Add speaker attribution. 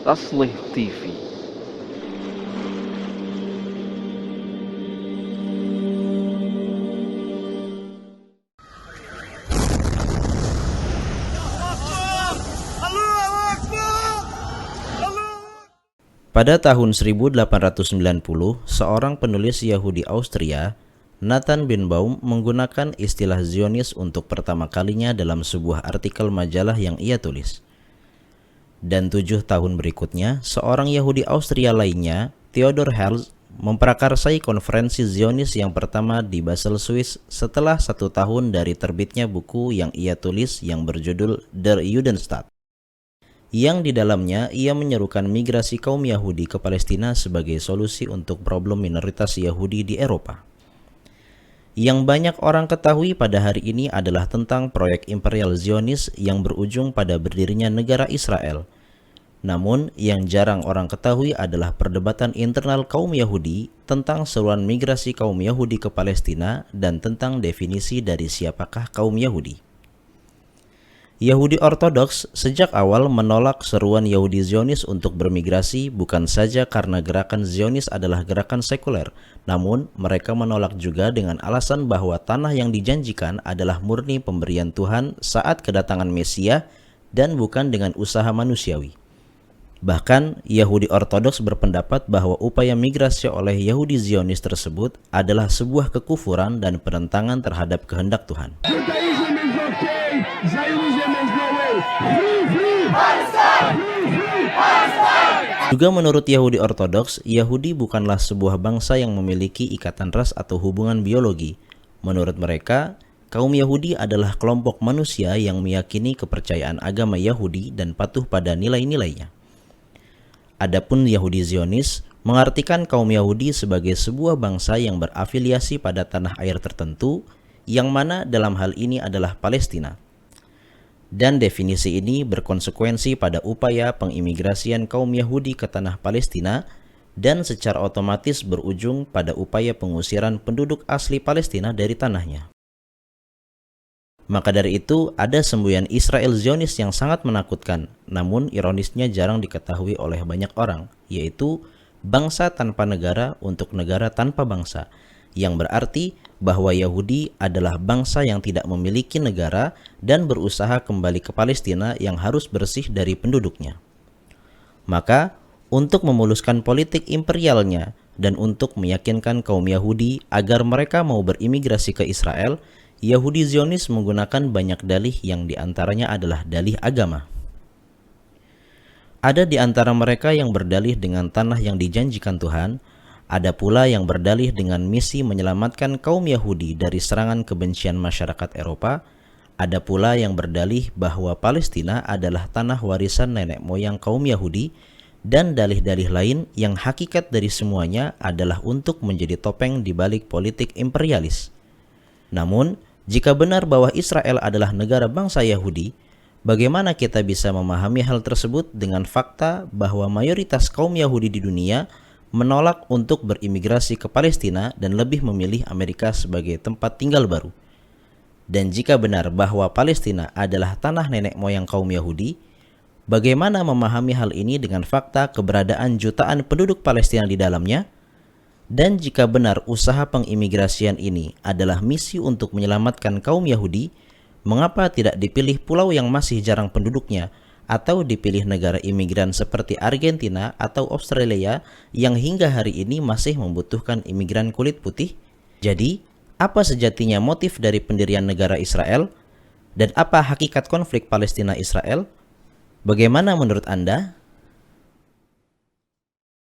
Speaker 1: Taslih TV.
Speaker 2: Pada tahun 1890, seorang penulis Yahudi Austria, Nathan Birnbaum, menggunakan istilah Zionis untuk pertama kalinya dalam sebuah artikel majalah yang ia tulis. Dan 7 tahun berikutnya, seorang Yahudi Austria lainnya, Theodor Herzl, memprakarsai konferensi Zionis yang pertama di Basel, Swiss setelah 1 tahun dari terbitnya buku yang ia tulis yang berjudul Der Judenstaat, yang di dalamnya ia menyerukan migrasi kaum Yahudi ke Palestina sebagai solusi untuk problem minoritas Yahudi di Eropa. Yang banyak orang ketahui pada hari ini adalah tentang proyek imperial Zionis yang berujung pada berdirinya negara Israel. Namun, yang jarang orang ketahui adalah perdebatan internal kaum Yahudi tentang seruan migrasi kaum Yahudi ke Palestina dan tentang definisi dari siapakah kaum Yahudi. Yahudi Ortodoks sejak awal menolak seruan Yahudi Zionis untuk bermigrasi bukan saja karena gerakan Zionis adalah gerakan sekuler, namun mereka menolak juga dengan alasan bahwa tanah yang dijanjikan adalah murni pemberian Tuhan saat kedatangan Mesia dan bukan dengan usaha manusiawi. Bahkan, Yahudi Ortodoks berpendapat bahwa upaya migrasi oleh Yahudi Zionis tersebut adalah sebuah kekufuran dan penentangan terhadap kehendak Tuhan. Juga menurut Yahudi Ortodoks, Yahudi bukanlah sebuah bangsa yang memiliki ikatan ras atau hubungan biologi. Menurut mereka, kaum Yahudi adalah kelompok manusia yang meyakini kepercayaan agama Yahudi dan patuh pada nilai-nilainya. Adapun Yahudi Zionis mengartikan kaum Yahudi sebagai sebuah bangsa yang berafiliasi pada tanah air tertentu, yang mana dalam hal ini adalah Palestina. Dan definisi ini berkonsekuensi pada upaya pengimigrasian kaum Yahudi ke tanah Palestina dan secara otomatis berujung pada upaya pengusiran penduduk asli Palestina dari tanahnya. Maka dari itu, ada semboyan Israel Zionis yang sangat menakutkan, namun ironisnya jarang diketahui oleh banyak orang, yaitu bangsa tanpa negara untuk negara tanpa bangsa, yang berarti bahwa Yahudi adalah bangsa yang tidak memiliki negara dan berusaha kembali ke Palestina yang harus bersih dari penduduknya. Maka, untuk memuluskan politik imperialnya dan untuk meyakinkan kaum Yahudi agar mereka mau berimigrasi ke Israel, Yahudi Zionis menggunakan banyak dalih yang diantaranya adalah dalih agama. Ada di antara mereka yang berdalih dengan tanah yang dijanjikan Tuhan, ada pula yang berdalih dengan misi menyelamatkan kaum Yahudi dari serangan kebencian masyarakat Eropa, ada pula yang berdalih bahwa Palestina adalah tanah warisan nenek moyang kaum Yahudi, dan dalih-dalih lain yang hakikat dari semuanya adalah untuk menjadi topeng di balik politik imperialis. Namun, jika benar bahwa Israel adalah negara bangsa Yahudi, bagaimana kita bisa memahami hal tersebut dengan fakta bahwa mayoritas kaum Yahudi di dunia menolak untuk berimigrasi ke Palestina dan lebih memilih Amerika sebagai tempat tinggal baru? Dan jika benar bahwa Palestina adalah tanah nenek moyang kaum Yahudi, bagaimana memahami hal ini dengan fakta keberadaan jutaan penduduk Palestina di dalamnya? Dan jika benar usaha pengimigrasian ini adalah misi untuk menyelamatkan kaum Yahudi, mengapa tidak dipilih pulau yang masih jarang penduduknya, atau dipilih negara imigran seperti Argentina atau Australia yang hingga hari ini masih membutuhkan imigran kulit putih? Jadi, apa sejatinya motif dari pendirian negara Israel? Dan apa hakikat konflik Palestina-Israel? Bagaimana menurut Anda?